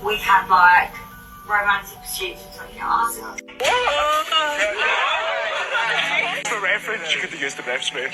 we had like romantic pursuits between us. For reference, you could use the breath spray.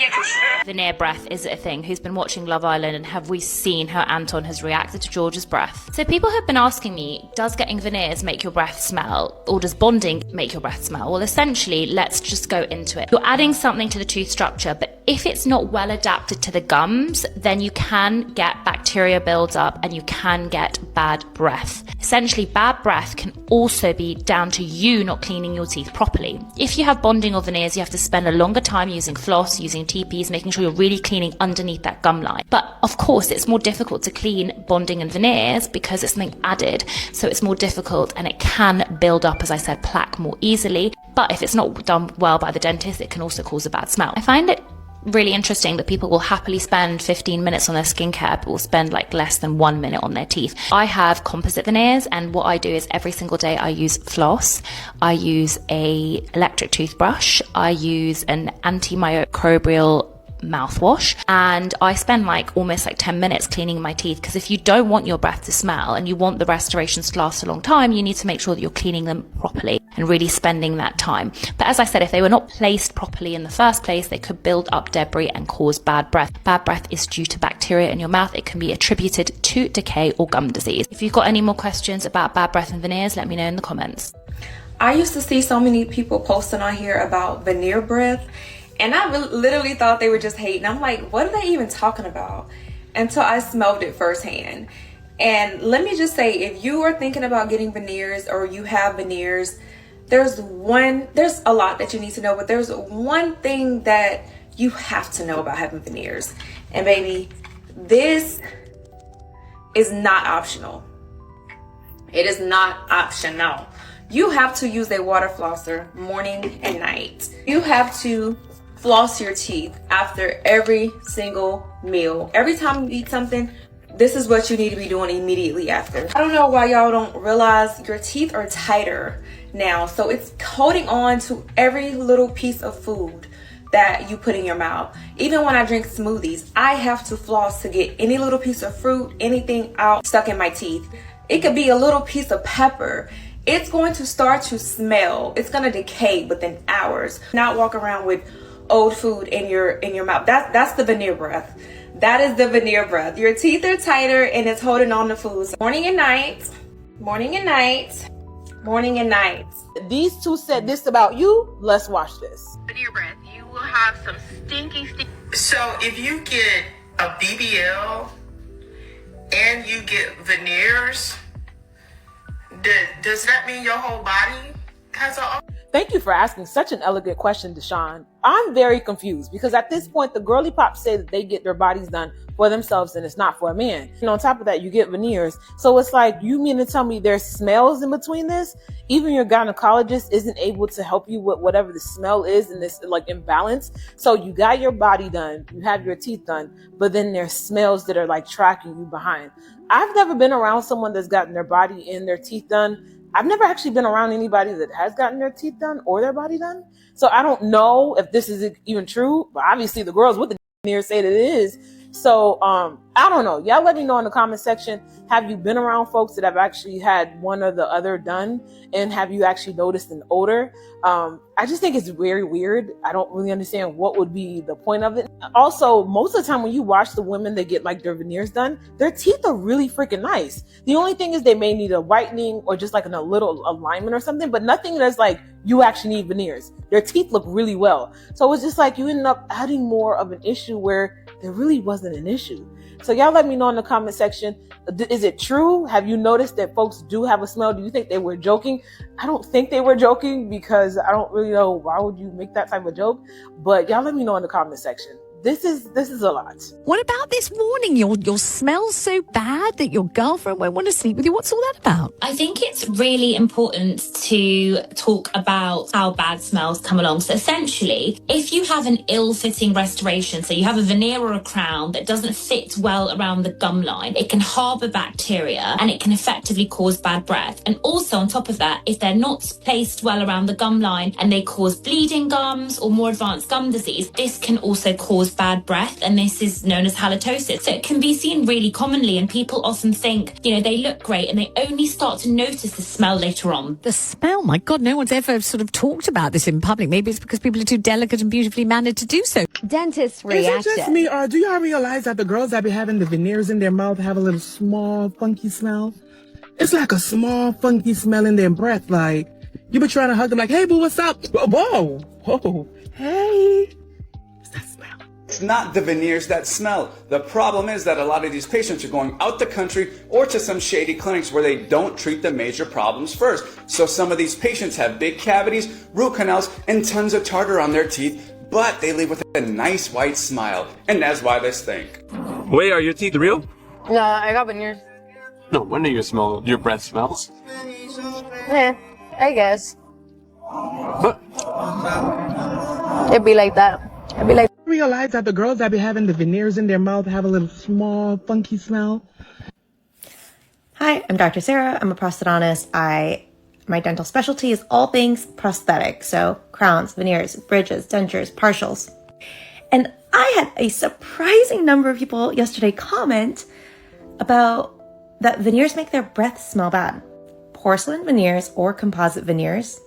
Veneer breath, is it a thing? Who's been watching Love Island, and have we seen how Anton has reacted to George's breath? So people have been asking me, does getting veneers make your breath smell, or does bonding make your breath smell? Well, essentially, let's just go into it. You're adding something to the tooth structure, but if it's not well adapted to the gums, then you can get bacteria builds up and you can get bad breath. Essentially, bad breath can also be down to you not cleaning your teeth properly. If you have bonding or veneers, you have to spend a longer time using floss, using TPs, making sure you're really cleaning underneath that gum line. But of course, it's more difficult to clean bonding and veneers because it's something added. So it's more difficult and it can build up, as I said, plaque more easily. But if it's not done well by the dentist, it can also cause a bad smell. I find it really interesting that people will happily spend 15 minutes on their skincare but will spend like less than 1 minute on their teeth. I have composite veneers, and what I do is every single day I use floss, I use a electric toothbrush, I use an antimicrobial mouthwash, and I spend like almost like 10 minutes cleaning my teeth, because if you don't want your breath to smell and you want the restorations to last a long time, you need to make sure that you're cleaning them properly and really spending that time. But as I said, if they were not placed properly in the first place, they could build up debris and cause bad breath. Bad breath is due to bacteria in your mouth. It can be attributed to decay or gum disease. If you've got any more questions about bad breath and veneers, let me know in the comments. I used to see so many people posting on here about veneer breath, and I literally thought they were just hating. I'm like, what are they even talking about? Until I smelled it firsthand. And let me just say, if you are thinking about getting veneers or you have veneers, there's a lot that you need to know, but there's one thing that you have to know about having veneers. And baby, this is not optional. It is not optional. You have to use a water flosser morning and night. You have to floss your teeth after every single meal. Every time you eat something, this is what you need to be doing immediately after. I don't know why y'all don't realize your teeth are tighter now, so it's holding on to every little piece of food that you put in your mouth. Even when I drink smoothies, I have to floss to get any little piece of fruit, anything out stuck in my teeth. It could be a little piece of pepper. It's going to start to smell. It's going to decay within hours. Not walk around with old food in your mouth. That's the veneer breath. That is the veneer breath. Your teeth are tighter and it's holding on to food. Morning and night, morning and night, morning and night. These two said this about you. Let's watch this. Veneer breath, you will have some stinky. So if you get a BBL and you get veneers, does that mean your whole body has a... Thank you for asking such an elegant question, Deshaun. I'm very confused because at this point, the girly pops say that they get their bodies done for themselves and it's not for a man. And on top of that, you get veneers. So it's like, you mean to tell me there's smells in between this? Even your gynecologist isn't able to help you with whatever the smell is in this like imbalance. So you got your body done, you have your teeth done, but then there's smells that are like tracking you behind. I've never been around someone that's gotten their body and their teeth done. I've never actually been around anybody that has gotten their teeth done or their body done. So I don't know if this is even true, but obviously the girls with the veneers say that it is. So I don't know. Y'all let me know in the comment section. Have you been around folks that have actually had one or the other done? And have you actually noticed an odor? I just think it's very weird. I don't really understand what would be the point of it. Also, most of the time when you watch the women that get like their veneers done, their teeth are really freaking nice. The only thing is they may need a whitening or just like a little alignment or something, but nothing that's like you actually need veneers. Their teeth look really well. So it's just like you end up adding more of an issue where there really wasn't an issue. So y'all let me know in the comment section. Is it true? Have you noticed that folks do have a smell? Do you think they were joking? I don't think they were joking because I don't really know why would you make that type of joke. But y'all let me know in the comment section. This is a lot. What about this warning? Your smell's so bad that your girlfriend won't want to sleep with you. What's all that about? I think it's really important to talk about how bad smells come along. So essentially, if you have an ill-fitting restoration, so you have a veneer or a crown that doesn't fit well around the gum line, it can harbor bacteria and it can effectively cause bad breath. And also on top of that, if they're not placed well around the gum line and they cause bleeding gums or more advanced gum disease, this can also cause cause bad breath, and this is known as halitosis. So it can be seen really commonly, and people often think, they look great, and they only start to notice the smell later on. The smell, my God, no one's ever sort of talked about this in public. Maybe it's because people are too delicate and beautifully mannered to do so. Dentist Is it just reaction. me, or do y'all realize that the girls that be having the veneers in their mouth have a little small, funky smell? It's like a small, funky smell in their breath. Like, you be trying to hug them like, hey, boo, what's up? Whoa, whoa, hey. What's that smell? It's not the veneers that smell. The problem is that a lot of these patients are going out the country or to some shady clinics where they don't treat the major problems first. So some of these patients have big cavities, root canals, and tons of tartar on their teeth, but they leave with a nice white smile. And that's why they stink. Wait, are your teeth real? No, I got veneers. No wonder your breath smells. Yeah, I guess. But It'd be like that. It'd be like. Realize that the girls that be having the veneers in their mouth have a little small, funky smell? Hi, I'm Dr. Sarah. I'm a prosthodontist. My dental specialty is all things prosthetic. So crowns, veneers, bridges, dentures, partials. And I had a surprising number of people yesterday comment about that veneers make their breath smell bad. Porcelain veneers or composite veneers,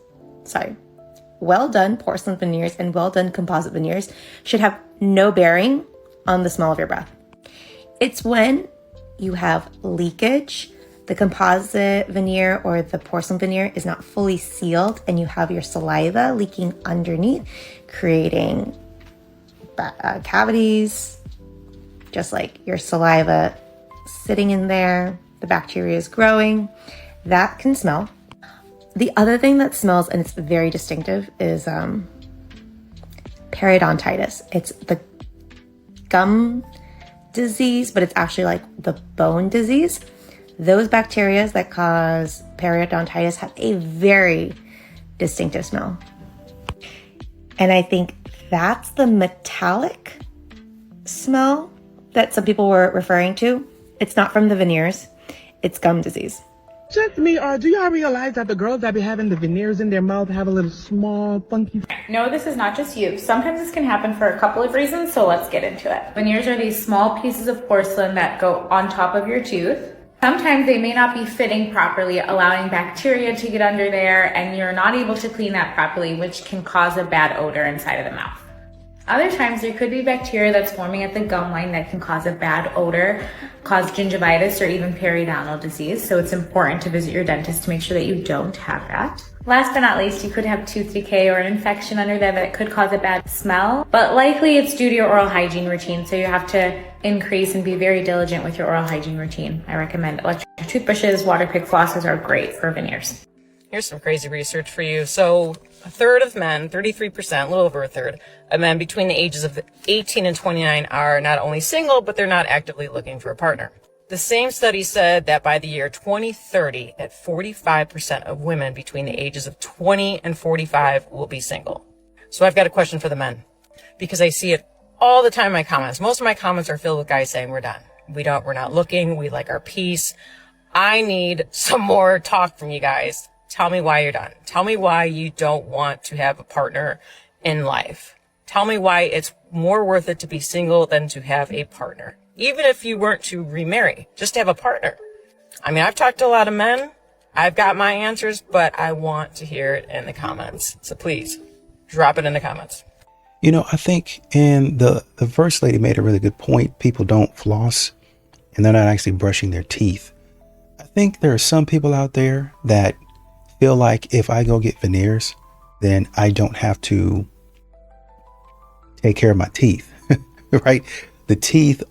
well done porcelain veneers and well done composite veneers should have no bearing on the smell of your breath. It's when you have leakage, the composite veneer or the porcelain veneer is not fully sealed and you have your saliva leaking underneath, creating cavities, just like your saliva sitting in there, the bacteria is growing, that can smell. The other thing that smells, and it's very distinctive, is periodontitis. It's the gum disease, but it's actually like the bone disease. Those bacteria that cause periodontitis have a very distinctive smell. And I think that's the metallic smell that some people were referring to. It's not from the veneers, it's gum disease. Just me, or do y'all realize that the girls that be having the veneers in their mouth have a little small, funky... No, this is not just you. Sometimes this can happen for a couple of reasons, so let's get into it. Veneers are these small pieces of porcelain that go on top of your tooth. Sometimes they may not be fitting properly, allowing bacteria to get under there, and you're not able to clean that properly, which can cause a bad odor inside of the mouth. Other times there could be bacteria that's forming at the gum line that can cause a bad odor, cause gingivitis or even periodontal disease. So it's important to visit your dentist to make sure that you don't have that. Last but not least, you could have tooth decay or an infection under there that could cause a bad smell, but likely it's due to your oral hygiene routine. So you have to increase and be very diligent with your oral hygiene routine. I recommend electric toothbrushes, water pick flosses are great for veneers. Here's some crazy research for you. So a third of men, 33%, a little over a third of men between the ages of 18 and 29 are not only single, but they're not actively looking for a partner. The same study said that by the year 2030, that 45% of women between the ages of 20 and 45 will be single. So I've got a question for the men, because I see it all the time in my comments. Most of my comments are filled with guys saying we're done. We're not looking. We like our peace. I need some more talk from you guys. Tell me why you're done. Tell me why you don't want to have a partner in life. Tell me why it's more worth it to be single than to have a partner. Even if you weren't to remarry, just to have a partner. I mean, I've talked to a lot of men. I've got my answers, but I want to hear it in the comments. So please, drop it in the comments. I think the first lady made a really good point. People don't floss and they're not actually brushing their teeth. I think there are some people out there that feel like if I go get veneers, then I don't have to take care of my teeth, right? The teeth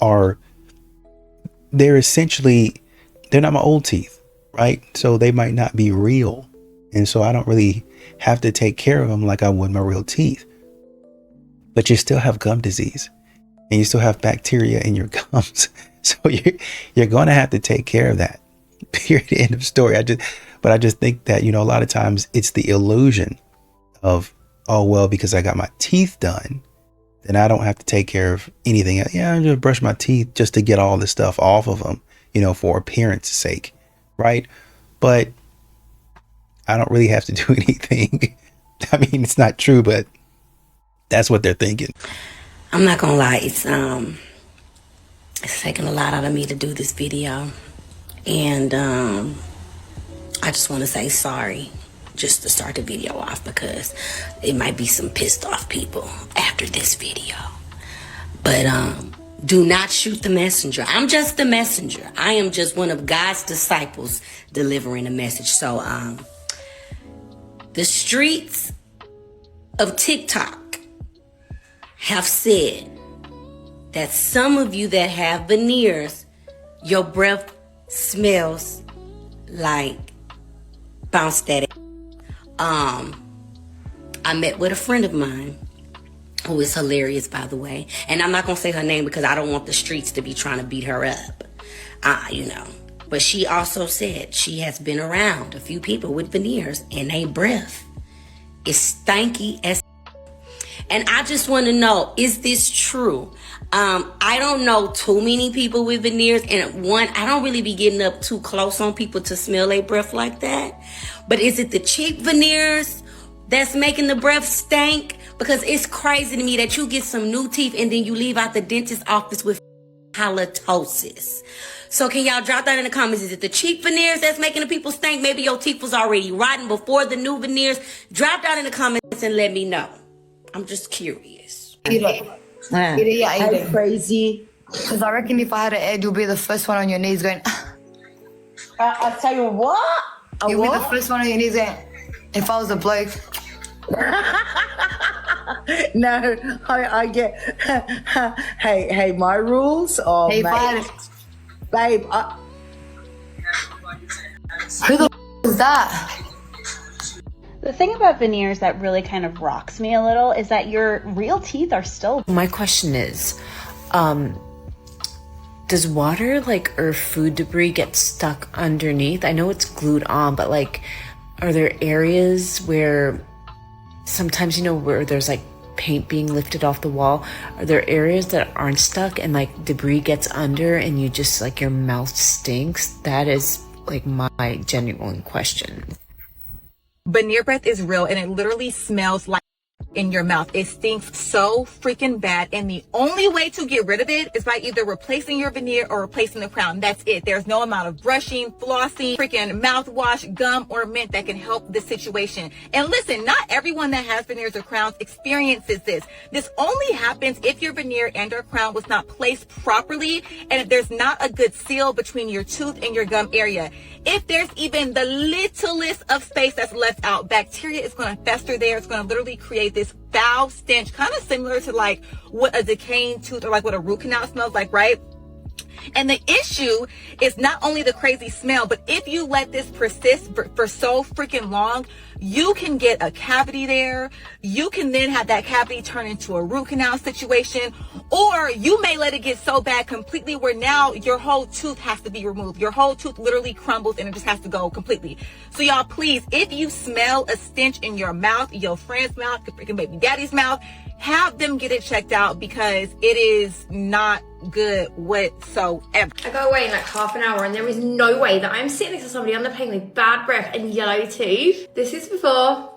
they're not my old teeth, right? So they might not be real. And so I don't really have to take care of them like I would my real teeth. But you still have gum disease and you still have bacteria in your gums. So you're going to have to take care of that. Period. End of story. I just think that, a lot of times it's the illusion of, oh, well, because I got my teeth done, then I don't have to take care of anything. Yeah, I just brush my teeth just to get all this stuff off of them, for appearance's sake. Right. But I don't really have to do anything. I mean, it's not true, but that's what they're thinking. I'm not gonna lie, it's taking a lot out of me to do this video. And I just want to say sorry just to start the video off, because it might be some pissed off people after this video. But do not shoot the messenger. I'm just the messenger. I am just one of God's disciples delivering a message. So the streets of TikTok have said that some of you that have veneers, your breath smells like bounce that. I met with a friend of mine who is hilarious, by the way, and I'm not gonna say her name because I don't want the streets to be trying to beat her up, but she also said she has been around a few people with veneers and their breath is stanky as. And I just want to know, is this true? I don't know too many people with veneers, and I don't really be getting up too close on people to smell their breath like that. But is it the cheap veneers that's making the breath stink? Because it's crazy to me that you get some new teeth and then you leave out the dentist's office with halitosis. So can y'all drop that in the comments? Is it the cheap veneers that's making the people stink? Maybe your teeth was already rotten before the new veneers. Drop that in the comments and let me know. I'm just curious. Eat it crazy. Because I reckon if I had an egg, you'll be the first one on your knees going. I'll tell you what. You'll be the first one on your knees going. If I was a bloke. No, I get. Hey, my rules are. Hey, babe. Who the is that? The thing about veneers that really kind of rocks me a little is that your real teeth are still. My question is, does water or food debris get stuck underneath? I know it's glued on, but are there areas where sometimes, where there's paint being lifted off the wall? Are there areas that aren't stuck and debris gets under and you just your mouth stinks? That is my genuine question. Veneer breath is real, and it literally smells like in your mouth. It stinks so freaking bad, and the only way to get rid of it is by either replacing your veneer or replacing the crown. That's it. There's no amount of brushing, flossing, freaking mouthwash, gum, or mint that can help the situation. And listen, not everyone that has veneers or crowns experiences this. This only happens if your veneer and or crown was not placed properly, and if there's not a good seal between your tooth and your gum area. If there's even the littlest of space that's left out, bacteria is going to fester there. It's going to literally create this foul stench, kind of similar to what a decaying tooth or what a root canal smells like, right? And the issue is not only the crazy smell, but if you let this persist for so freaking long, you can get a cavity there. You can then have that cavity turn into a root canal situation, or you may let it get so bad completely where now your whole tooth has to be removed. Your whole tooth literally crumbles and it just has to go completely. So y'all, please, if you smell a stench in your mouth, your friend's mouth, your freaking baby daddy's mouth, have them get it checked out, because it is not good whatsoever. I go away in half an hour and there is no way that I'm sitting next to somebody on the plane with bad breath and yellow teeth. This is before.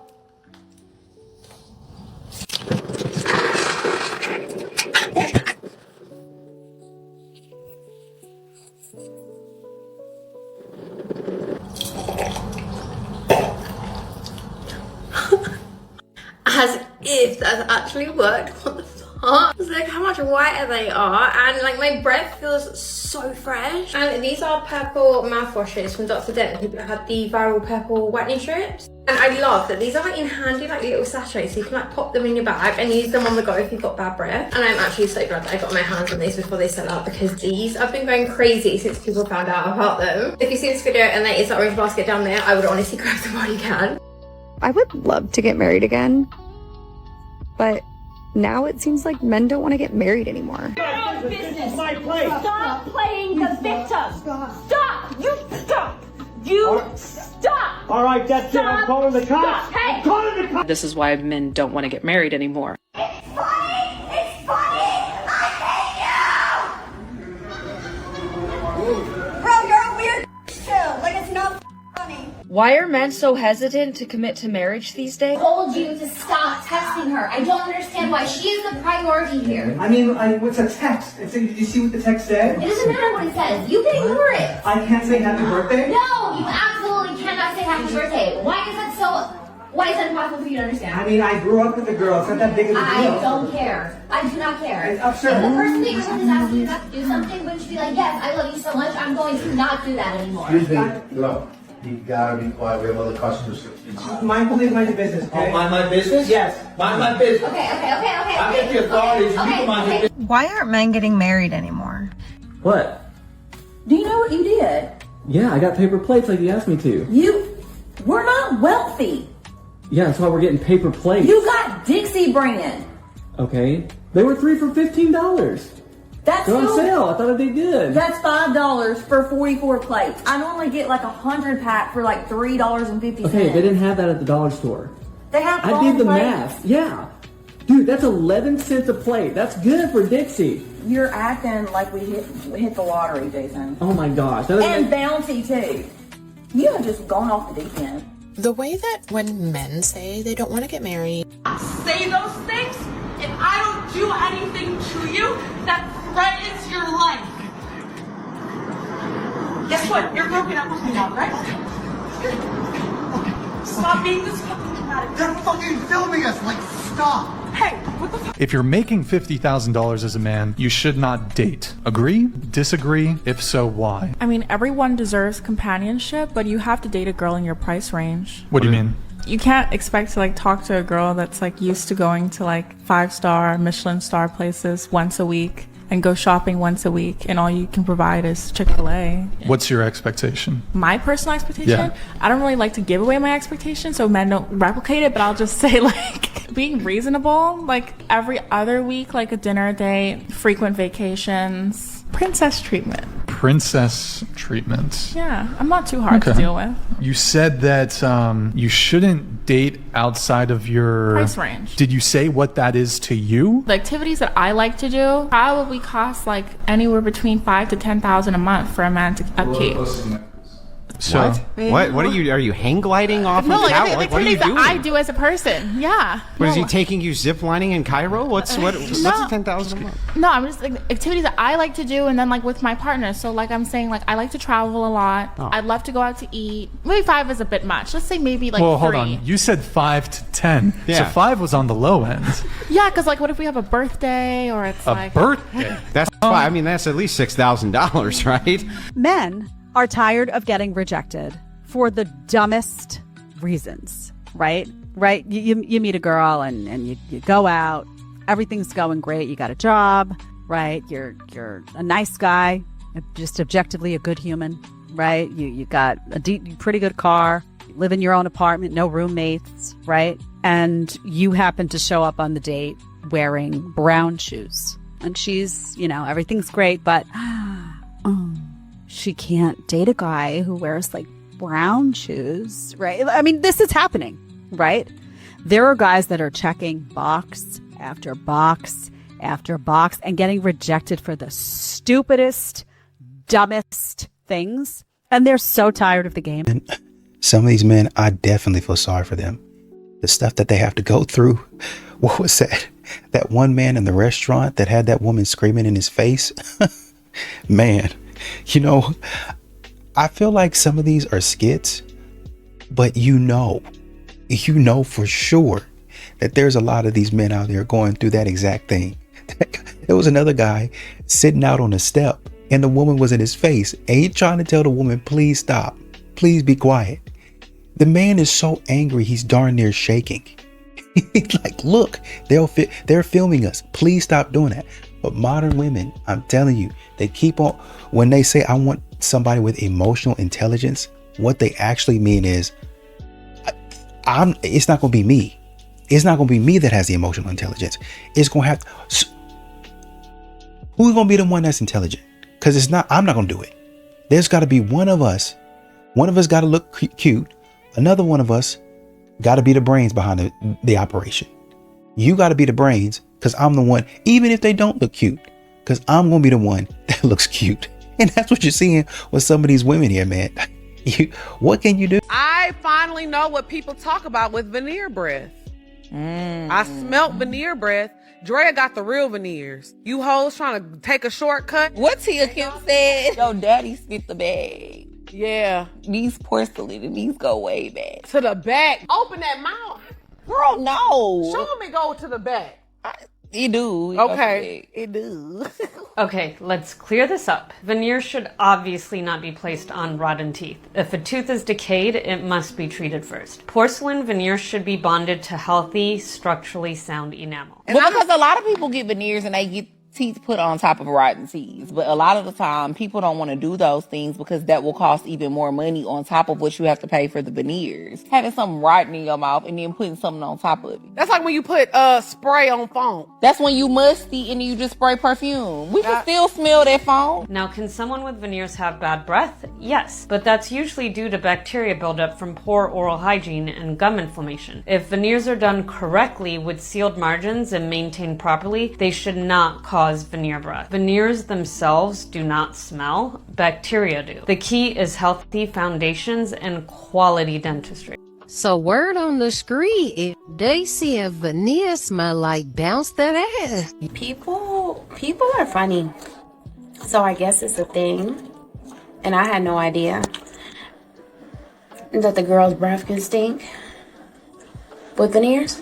As if that's actually worked. What the fuck? It's how much whiter they are, and my breath feels so fresh. And these are purple mouthwashes from Dr. Dent, who had the viral purple whitening strips. And I love that these are in handy little sachets, so you can pop them in your bag and use them on the go if you've got bad breath. And I'm actually so glad that I got my hands on these before they sell out, because these have been going crazy since people found out about them. If you see this video and there is that orange basket down there, I would honestly grab them while you can. I would love to get married again, but now it seems like men don't want to get married anymore. This is my place. Stop playing the victim. Stop. You stop. You stop. All right, that's it. I'm calling the cops. Hey. I'm calling the cops. This is why men don't want to get married anymore. It's funny. It's funny. I hate you. Bro, you're a weird too. It's not funny. Why are men so hesitant to commit to marriage these days? I told you to stop texting her. I don't understand why. She is the priority here. I mean, what's a text? Did you see what the text said? It doesn't matter what it says. You can ignore it. I can't say happy birthday? No, you absolutely cannot say happy birthday. Why is that impossible for you to understand? I mean, I grew up with a girl. It's not that big of a deal. I don't care. I do not care. It's absurd. If the person that you're with is asking you not to do something, wouldn't you be like, yes, I love you so much, I'm going to not do that anymore. Excuse me. Look, you gotta be quiet. We have other customers. Mind your business, okay? Mind my business? Yes. Mind my business. Okay. I'll get the authorities. You can mind your business. Why aren't men getting married anymore? What? Do you know what you did? Yeah, I got paper plates like you asked me to. We're not wealthy. Yeah, that's why we're getting paper plates. You got Dixie brand. Okay. They were 3 for $15. That's They're on sale. I thought they did. That's $5 for 44 plates. I normally get like 100 pack for like $3.50. Okay, they didn't have that at the dollar store. They have. I did the math. Yeah. Dude, that's 11 cents a plate. That's good for Dixie. You're acting like we hit the lottery, Jason. Oh my gosh. And Bounty too. You have just gone off the deep end. The way that when men say they don't want to get married, Say those things, and I don't do anything to you that threatens your life. Guess what? You're broken up with me now, right? Stop being this fucking dramatic. They're fucking filming us. Like, stop. Hey, what the fuck? If you're making $50,000 as a man, you should not date. Agree? Disagree? If so, why? I mean, everyone deserves companionship, but you have to date a girl in your price range. What do you mean? You can't expect to like talk to a girl that's like used to going to like 5-star Michelin star places once a week and go shopping once a week, and all you can provide is Chick-fil-A. What's your expectation? My personal expectation? Yeah. I don't really like to give away my expectations so men don't replicate it, but I'll just say like being reasonable, like every other week, like a dinner date, frequent vacations, princess treatment. Princess treatment. Yeah, I'm not too hard to deal with. You said that you shouldn't date outside of your price range. Did you say what that is to you? The activities that I like to do probably cost like anywhere between $5,000 to $10,000 a month for a man to upkeep. So, what are you hang gliding off No, of like tower? the What are you activities that doing? I do as a person. Yeah. What is No. he taking you zip lining in Cairo? What's No. 10,000 a month? No, I'm just like activities that I like to do, and then like with my partner. So like I'm saying, like I like to travel a lot. Oh. I'd love to go out to eat. Maybe 5 is a bit much. Let's say maybe like well, 3. hold on. You said 5 to 10. Yeah. So 5 was on the low end. Yeah, because like what if we have a birthday or it's A like birthday? That's fine. I mean, that's at least $6,000, right? Men are tired of getting rejected for the dumbest reasons, right? Right? You meet a girl and you go out, everything's going great, you got a job, right? You're a nice guy, just objectively a good human, right? You got a pretty good car, you live in your own apartment, no roommates, right? And you happen to show up on the date wearing brown shoes. And she's, everything's great, but she can't date a guy who wears like brown shoes, right? I mean, this is happening, right? There are guys that are checking box after box after box and getting rejected for the stupidest, dumbest things. And they're so tired of the game. And some of these men, I definitely feel sorry for them. The stuff that they have to go through. What was that? That one man in the restaurant that had that woman screaming in his face? Man, I feel like some of these are skits, but you know for sure that there's a lot of these men out there going through that exact thing. There was another guy sitting out on a step and the woman was in his face and he trying to tell the woman, please stop, please be quiet. The man is so angry, he's darn near shaking. He's like, look, they're filming us. Please stop doing that. But modern women, I'm telling you, they keep on, when they say, I want somebody with emotional intelligence, what they actually mean is, it's not going to be me. It's not going to be me that has the emotional intelligence. It's going to have, who's going to be the one that's intelligent? Because I'm not going to do it. There's got to be one of us got to look cute. Another one of us got to be the brains behind the operation. You got to be the brains because I'm the one, even if they don't look cute, because I'm going to be the one that looks cute. And that's what you're seeing with some of these women here, man. What can you do? I finally know what people talk about with veneer breath. I smelt veneer breath. Drea got the real veneers. You hoes trying to take a shortcut. What Tia Kim said? Yo, daddy spit the bag. Yeah. These porcelain and these go way back. To the back. Open that mouth. Girl, no. Show me go to the back. It do. Okay. It do. Okay, let's clear this up. Veneers should obviously not be placed on rotten teeth. If a tooth is decayed, it must be treated first. Porcelain veneers should be bonded to healthy, structurally sound enamel. Well, because a lot of people get veneers and they get teeth put on top of rotten teeth. But a lot of the time, people don't want to do those things because that will cost even more money on top of what you have to pay for the veneers. Having something rotten in your mouth and then putting something on top of it. That's like when you put spray on foam. That's when you musty and you just spray perfume. We can still smell that foam. Now, can someone with veneers have bad breath? Yes, but that's usually due to bacteria buildup from poor oral hygiene and gum inflammation. If veneers are done correctly with sealed margins and maintained properly, they should not cause veneer breath. Veneers themselves do not smell, bacteria do. The key is healthy foundations and quality dentistry. So word on the street, if they see a veneer smell like, bounce that ass. People are funny. So I guess it's a thing. And I had no idea that the girl's breath can stink with veneers.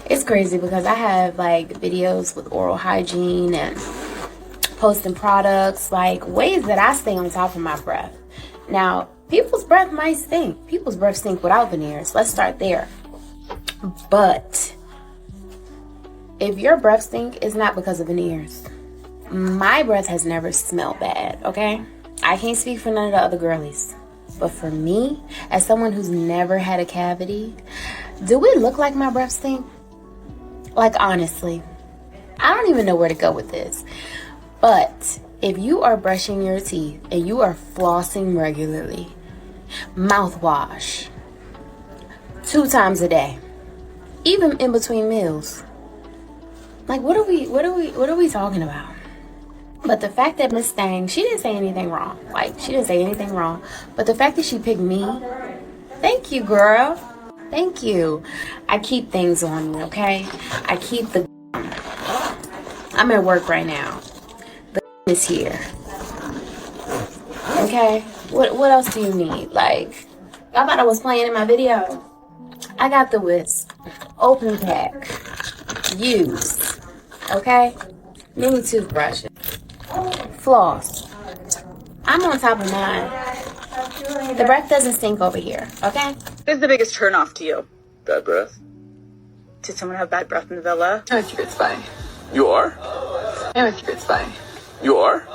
It's crazy because I have like videos with oral hygiene and posting products, like ways that I stay on top of my breath. Now, people's breath might stink. People's breath stink without veneers. Let's start there. But if your breath stink, it's not because of veneers. My breath has never smelled bad, okay? I can't speak for none of the other girlies. But for me, as someone who's never had a cavity, do it look like my breath stink? Like, honestly, I don't even know where to go with this. But if you are brushing your teeth and you are flossing regularly, mouthwash 2 times a day, even in between meals, like what are we talking about? But the fact that Miss Stang, she didn't say anything wrong. Like, she didn't say anything wrong. But the fact that she picked me, thank you, girl. Thank you. I keep things on me, okay? I keep the... I'm at work right now. The is here. Okay? What else do you need? Like, I thought I was playing in my video. I got the whisk. Open pack. Use. Okay? Mini toothbrushes. Floss. I'm on top of mine. The breath doesn't stink over here, okay? What's the biggest turnoff to you? Bad breath. Did someone have bad breath in the villa? I'm a secret spy. You are? I'm a secret spy. You are?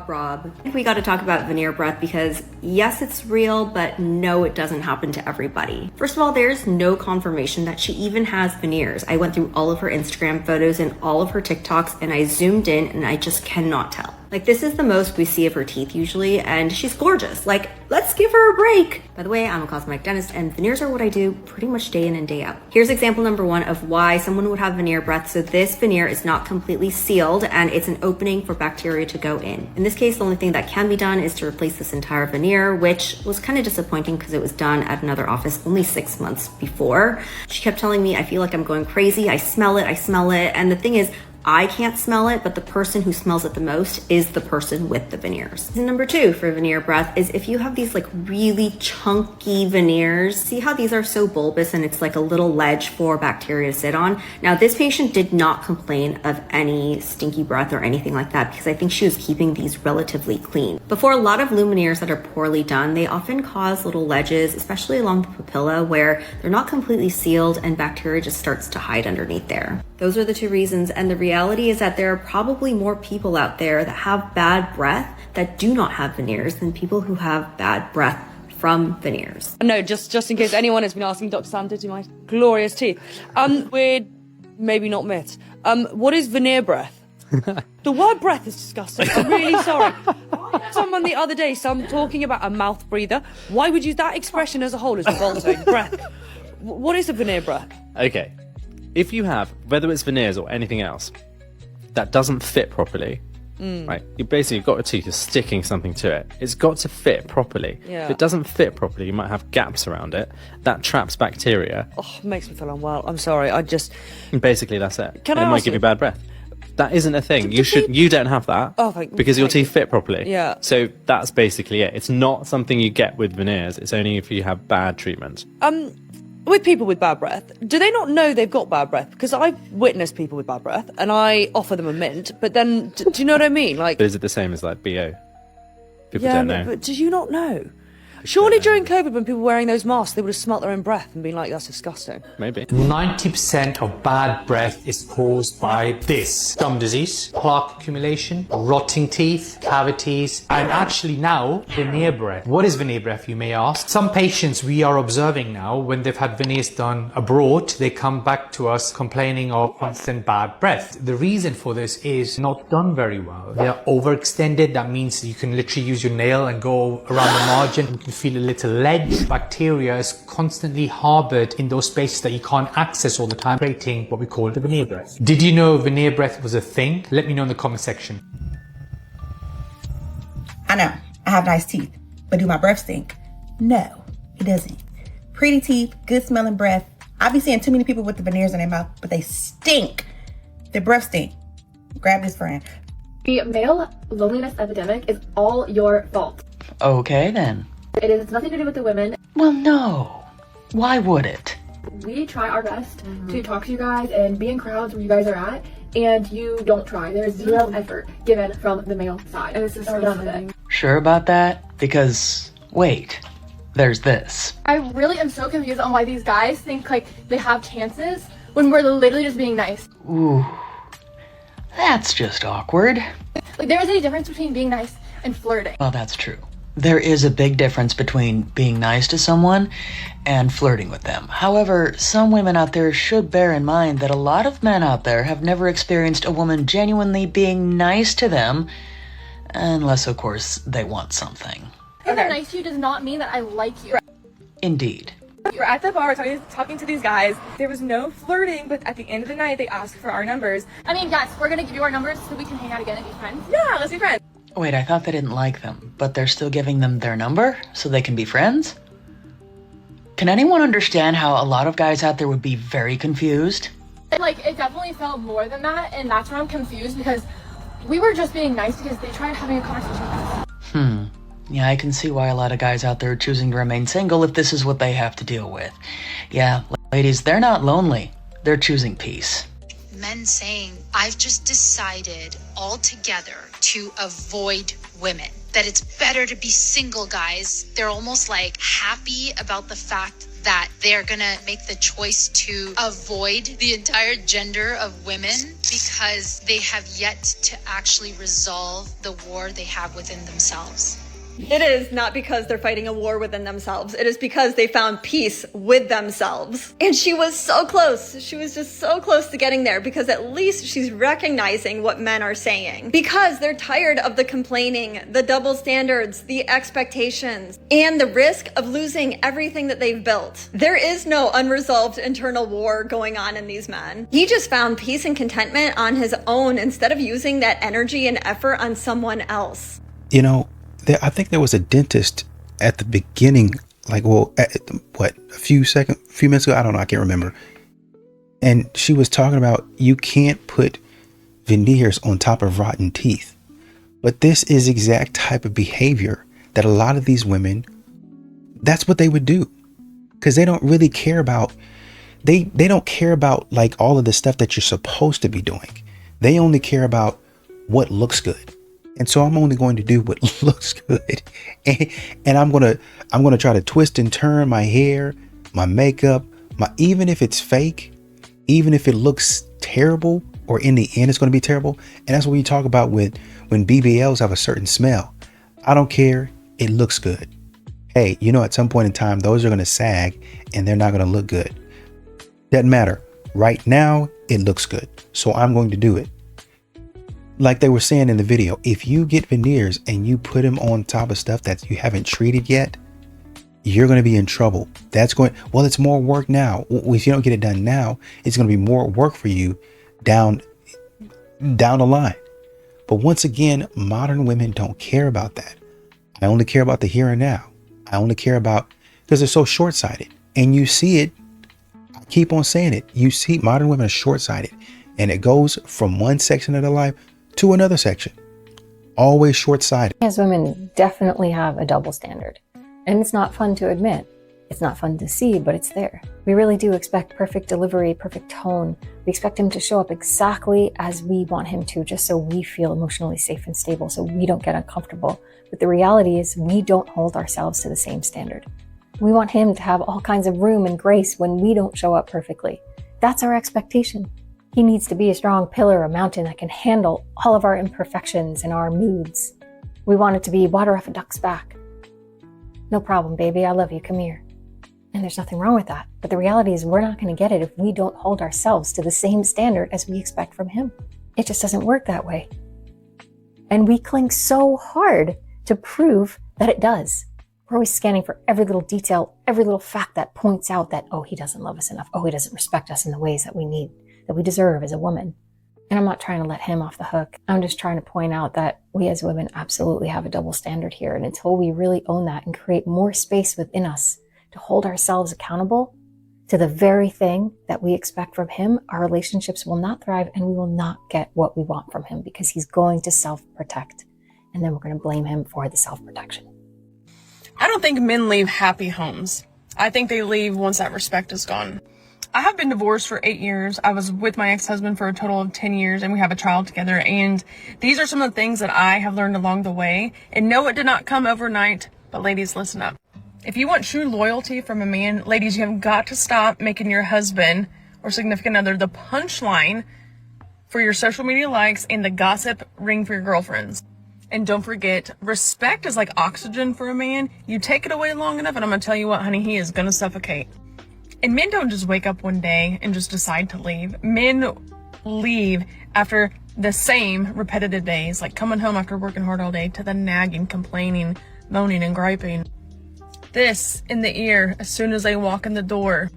Rob. I think we got to talk about veneer breath because yes, it's real, but no, it doesn't happen to everybody. First of all, there's no confirmation that she even has veneers. I went through all of her Instagram photos and all of her TikToks and I zoomed in and I just cannot tell. Like, this is the most we see of her teeth usually, and she's gorgeous. Like, let's give her a break. By the way, I'm a cosmetic dentist, and veneers are what I do pretty much day in and day out. Here's example number 1 of why someone would have veneer breath. So this veneer is not completely sealed, and it's an opening for bacteria to go in. In this case, the only thing that can be done is to replace this entire veneer, which was kind of disappointing because it was done at another office only 6 months before. She kept telling me, I feel like I'm going crazy. I smell it. And the thing is, I can't smell it, but the person who smells it the most is the person with the veneers. And number 2 for veneer breath is if you have these like really chunky veneers, see how these are so bulbous and it's like a little ledge for bacteria to sit on. Now, this patient did not complain of any stinky breath or anything like that because I think she was keeping these relatively clean. But for a lot of lumineers that are poorly done, they often cause little ledges, especially along the papilla where they're not completely sealed and bacteria just starts to hide underneath there. Those are the 2 reasons, and the reality is that there are probably more people out there that have bad breath that do not have veneers than people who have bad breath from veneers. No, just in case anyone has been asking Dr. Sam to do my glorious teeth. We're maybe not myths. What is veneer breath? The word breath is disgusting. I'm really sorry. Someone the other day, talking about a mouth breather. Why would you use that expression as a whole as revolting? Breath. What is a veneer breath? Okay. If you have, whether it's veneers or anything else, that doesn't fit properly, Right? You basically got a tooth, you're sticking something to it. It's got to fit properly. Yeah. If it doesn't fit properly, you might have gaps around it. That traps bacteria. Oh, makes me feel unwell. I'm sorry. I just. And basically, that's it. Can And I it might ask give you- you bad breath. That isn't a thing. You don't have that. Oh, because your teeth fit properly. Yeah. So that's basically it. It's not something you get with veneers. It's only if you have bad treatment. With people with bad breath, do they not know they've got bad breath? Because I've witnessed people with bad breath, and I offer them a mint, but then, do you know what I mean? Like, But is it the same as like BO? People yeah, don't know. but do you not know? Surely during COVID, when people were wearing those masks, they would have smelt their own breath and been like, "That's disgusting." Maybe. 90% of bad breath is caused by this: gum disease, plaque accumulation, rotting teeth, cavities, and actually now veneer breath. What is veneer breath, you may ask? Some patients we are observing now, when they've had veneers done abroad, they come back to us complaining of constant bad breath. The reason for this is not done very well. They are overextended. That means you can literally use your nail and go around the margin. You can feel a little ledge. Bacteria is constantly harbored in those spaces that you can't access all the time, creating what we call the veneer breath. Did you know veneer breath was a thing? Let me know in the comment section. I know, I have nice teeth, but do my breath stink? No, it doesn't. Pretty teeth, good smelling breath. I be seeing too many people with the veneers in their mouth, but they stink. Their breath stink. Grab this friend. The male loneliness epidemic is all your fault. Okay then. It is nothing to do with the women. Well, no. Why would it? We try our best to talk to you guys and be in crowds where you guys are at, and you don't try. There's zero effort given from the male side. And this is done with it. Sure about that? Because, wait, there's this. I really am so confused on why these guys think like they have chances when we're literally just being nice. Ooh, that's just awkward. Like there is any difference between being nice and flirting. Well, that's true. There is a big difference between being nice to someone and flirting with them. However, some women out there should bear in mind that a lot of men out there have never experienced a woman genuinely being nice to them, unless, of course, they want something. If I'm nice to you does not mean that I like you. Indeed. We're at the bar talking to these guys. There was no flirting, but at the end of the night, they asked for our numbers. I mean, yes, we're gonna give you our numbers so we can hang out again and be friends. Yeah, let's be friends. Wait, I thought they didn't like them, but they're still giving them their number so they can be friends? Can anyone understand how a lot of guys out there would be very confused? Like, it definitely felt more than that, and that's where I'm confused because we were just being nice because they tried having a conversation with us. Yeah, I can see why a lot of guys out there are choosing to remain single if this is what they have to deal with. Yeah, ladies, they're not lonely. They're choosing peace. Men saying, I've just decided altogether to avoid women. That it's better to be single, guys. They're almost like happy about the fact that they're gonna make the choice to avoid the entire gender of women because they have yet to actually resolve the war they have within themselves. It is not because they're fighting a war within themselves. It is because they found peace with themselves. And she was so close. She was just so close to getting there because at least she's recognizing what men are saying. Because they're tired of the complaining, the double standards, the expectations, and the risk of losing everything that they've built. There is no unresolved internal war going on in these men. He just found peace and contentment on his own instead of using that energy and effort on someone else. You know, I think there was a dentist at the beginning, like, well, a few minutes ago, I don't know, I can't remember. And she was talking about you can't put veneers on top of rotten teeth. But this is exact type of behavior that a lot of these women, that's what they would do. Because they don't really care about, they don't care about like all of the stuff that you're supposed to be doing. They only care about what looks good. And so I'm only going to do what looks good. And I'm going to try to twist and turn my hair, my makeup, even if it's fake, even if it looks terrible, or in the end it's going to be terrible. And that's what we talk about when BBLs have a certain smell. I don't care. It looks good. Hey, you know, at some point in time, those are going to sag and they're not going to look good. Doesn't matter. Right now, it looks good. So I'm going to do it. Like they were saying in the video, if you get veneers and you put them on top of stuff that you haven't treated yet, you're going to be in trouble. Well, it's more work now. If you don't get it done now, it's going to be more work for you down the line. But once again, modern women don't care about that. I only care about the here and now. I only care about, because they're so short-sighted. And you see it, I keep on saying it, you see modern women are short-sighted. And it goes from one section of their life to another section. Always short-sighted. As women definitely have a double standard. And it's not fun to admit. It's not fun to see, but it's there. We really do expect perfect delivery, perfect tone. We expect him to show up exactly as we want him to, just so we feel emotionally safe and stable, so we don't get uncomfortable. But the reality is we don't hold ourselves to the same standard. We want him to have all kinds of room and grace when we don't show up perfectly. That's our expectation. He needs to be a strong pillar, a mountain that can handle all of our imperfections and our moods. We want it to be water off a duck's back. No problem, baby. I love you. Come here. And there's nothing wrong with that. But the reality is we're not going to get it if we don't hold ourselves to the same standard as we expect from him. It just doesn't work that way. And we cling so hard to prove that it does. We're always scanning for every little detail, every little fact that points out that, oh, he doesn't love us enough. Oh, he doesn't respect us in the ways that we need, that we deserve as a woman. And I'm not trying to let him off the hook. I'm just trying to point out that we as women absolutely have a double standard here. And until we really own that and create more space within us to hold ourselves accountable to the very thing that we expect from him, our relationships will not thrive and we will not get what we want from him because he's going to self-protect. And then we're going to blame him for the self-protection. I don't think men leave happy homes. I think they leave once that respect is gone. I have been divorced for 8 years. I was with my ex-husband for a total of 10 years and we have a child together. And these are some of the things that I have learned along the way. And no, it did not come overnight, but ladies, listen up. If you want true loyalty from a man, ladies, you have got to stop making your husband or significant other the punchline for your social media likes and the gossip ring for your girlfriends. And don't forget, respect is like oxygen for a man. You take it away long enough and I'm going to tell you what, honey, he is going to suffocate. And men don't just wake up one day and just decide to leave. Men leave after the same repetitive days, like coming home after working hard all day to the nagging, complaining, moaning, and griping. This in the ear as soon as they walk in the door.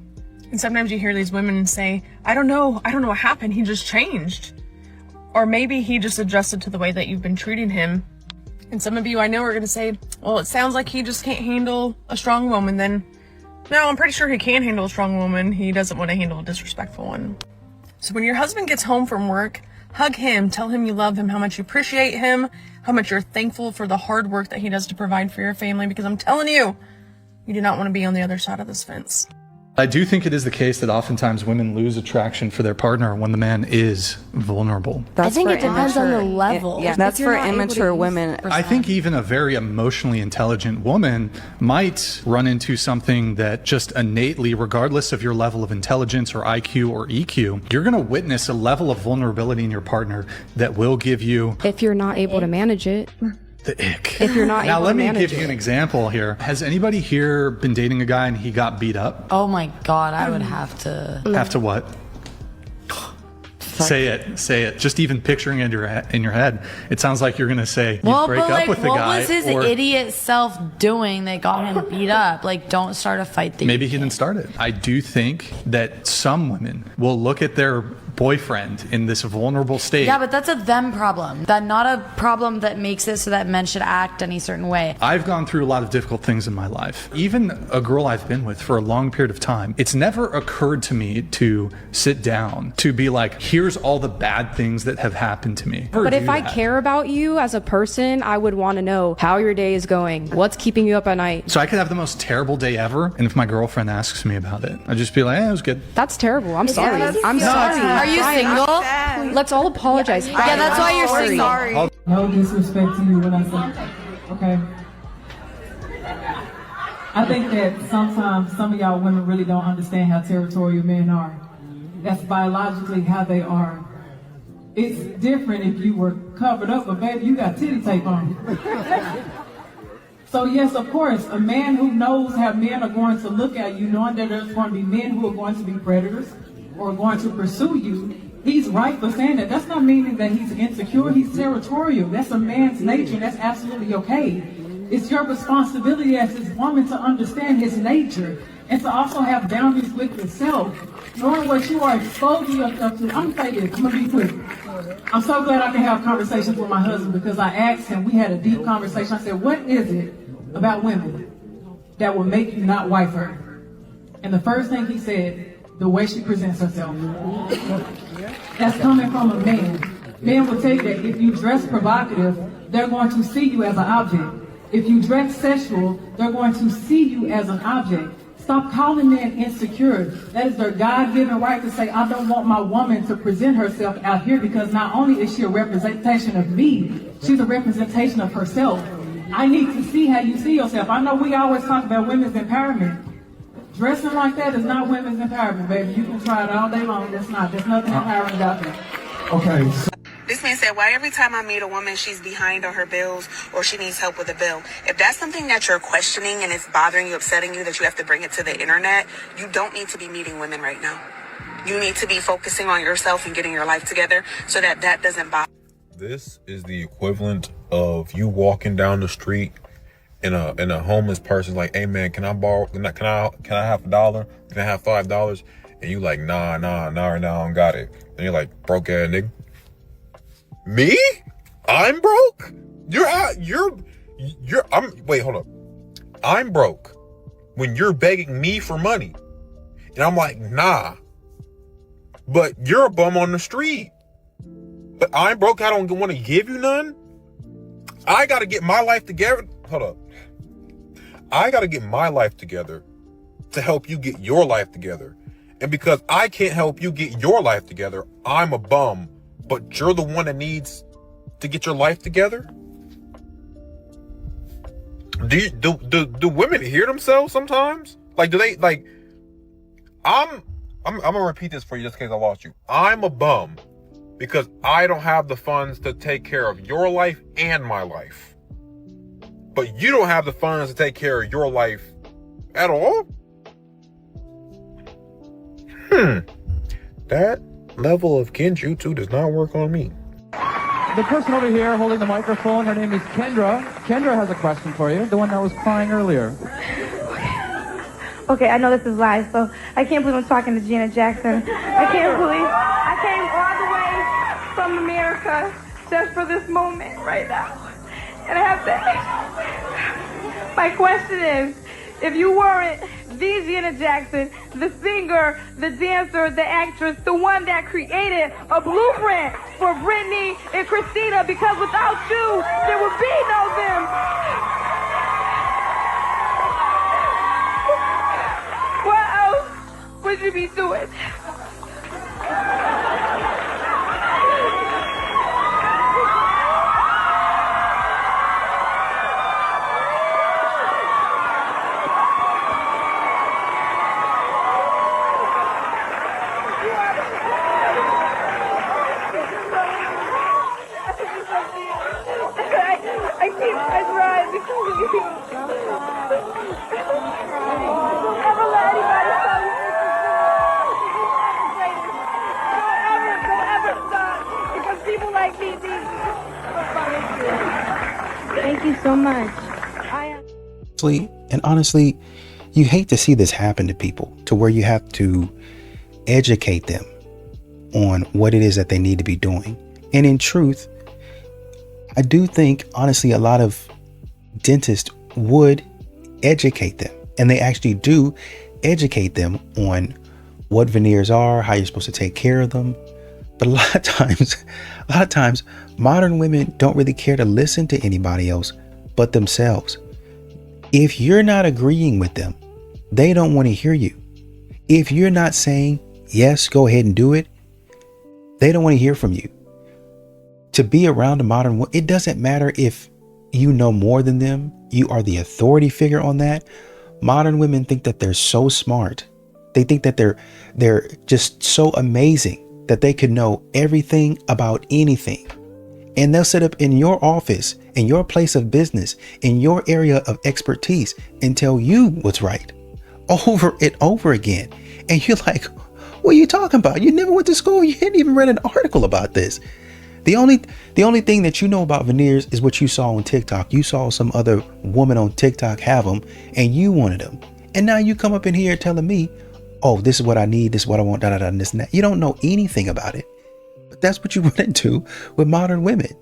And sometimes you hear these women say, I don't know what happened. He just changed. Or maybe he just adjusted to the way that you've been treating him. And some of you I know are going to say, well, it sounds like he just can't handle a strong woman. Then, no, I'm pretty sure he can handle a strong woman. He doesn't want to handle a disrespectful one. So when your husband gets home from work, hug him, tell him you love him, how much you appreciate him, how much you're thankful for the hard work that he does to provide for your family. Because I'm telling you, you do not want to be on the other side of this fence. I do think it is the case that oftentimes women lose attraction for their partner when the man is vulnerable. I think it depends on the level. Yeah, that's for immature women. I think even a very emotionally intelligent woman might run into something that just innately, regardless of your level of intelligence or IQ or EQ, you're going to witness a level of vulnerability in your partner that will give you... If you're not able to manage it. The ick. If you're not now, able let to me manage give you an example here. Has anybody here been dating a guy and he got beat up? Oh my God, I would have to. Have to what? Say it. Just even picturing it in your head, it sounds like you're going to say you break up with the guy. What was his idiot self doing that got him beat up? Like, don't start a fight. Maybe he didn't start it. I do think that some women will look at their boyfriend in this vulnerable state. Yeah, but that's a them problem. That not a problem that makes it so that men should act any certain way. I've gone through a lot of difficult things in my life. Even a girl I've been with for a long period of time, it's never occurred to me to sit down, to be like, here's all the bad things that have happened to me. But if I care about you as a person, I would want to know how your day is going. What's keeping you up at night? So I could have the most terrible day ever, and if my girlfriend asks me about it, I'd just be like, it was good. That's terrible. I'm sorry. I'm sorry. Are you single? Let's all apologize. Yeah, that's why you're single. No disrespect to you when I say, okay. I think that sometimes some of y'all women really don't understand how territorial men are. That's biologically how they are. It's different if you were covered up, but baby, you got titty tape on. So yes, of course, a man who knows how men are going to look at you, knowing that there's going to be men who are going to be predators or going to pursue you, he's right for saying that. That's not meaning that he's insecure. He's territorial. That's a man's nature, and that's absolutely okay. It's your responsibility as his woman to understand his nature and to also have boundaries with yourself, knowing what you are exposing yourself to. I'm going to say this. I'm going to be quick. I'm so glad I can have conversations with my husband, because I asked him, we had a deep conversation. I said, what is it about women that will make you not wife her? And the first thing he said, the way she presents herself. That's coming from a man. Men will tell you that if you dress provocative, they're going to see you as an object. If you dress sexual, they're going to see you as an object. Stop calling men insecure. That is their God-given right to say, I don't want my woman to present herself out here, because not only is she a representation of me, she's a representation of herself. I need to see how you see yourself. I know we always talk about women's empowerment. Dressing like that is not women's empowerment, baby. You can try it all day long. That's not. There's nothing empowering about that. Okay. This man said, why every time I meet a woman, she's behind on her bills or she needs help with a bill? If that's something that you're questioning and it's bothering you, upsetting you, that you have to bring it to the internet, you don't need to be meeting women right now. You need to be focusing on yourself and getting your life together so that that doesn't bother. This is the equivalent of you walking down the street and a homeless person's like, hey man, can I borrow, can I have $1? Can I have $5? And you like, nah, right now I don't got it. And you're like, broke ass nigga. Me? I'm broke? Wait, hold up. I'm broke when you're begging me for money. And I'm like, nah. But you're a bum on the street. But I'm broke, I don't want to give you none. I got to get my life together. Hold up. I got to get my life together to help you get your life together. And because I can't help you get your life together, I'm a bum, but you're the one that needs to get your life together? Do women hear themselves sometimes? Like, do they, like, I'm gonna repeat this for you just in case I lost you. I'm a bum because I don't have the funds to take care of your life and my life. But you don't have the funds to take care of your life at all? That level of kinjutsu does not work on me. The person over here holding the microphone, her name is Kendra. Kendra has a question for you, the one that was crying earlier. Okay, I know this is live, so I can't believe I'm talking to Janet Jackson. I can't believe I came all the way from America just for this moment right now. And I have to... My question is, if you weren't the Janet Jackson, the singer, the dancer, the actress, the one that created a blueprint for Britney and Christina, because without you, there would be no them. What else would you be doing? I tried because of you. Don't ever let anybody tell you don't ever stop, because people like me need you. Thank you so much. And honestly, you hate to see this happen to people, to where you have to educate them on what it is that they need to be doing. And in truth, I do think, honestly, a lot of dentists would educate them, and they actually do educate them on what veneers are, how you're supposed to take care of them. But a lot of times, modern women don't really care to listen to anybody else but themselves. If you're not agreeing with them, they don't want to hear you. If you're not saying, yes, go ahead and do it, they don't want to hear from you. To be around a modern woman, it doesn't matter if you know more than them, you are the authority figure on that. Modern women think that they're so smart. They think that they're just so amazing that they could know everything about anything. And they'll sit up in your office, in your place of business, in your area of expertise, and tell you what's right over and over again. And you're like, what are you talking about? You never went to school. You hadn't even read an article about this. The only thing that you know about veneers is what you saw on TikTok. You saw some other woman on TikTok have them and you wanted them. And now you come up in here telling me, oh, this is what I need, this is what I want, this and that. You don't know anything about it. That's what you run into with modern women.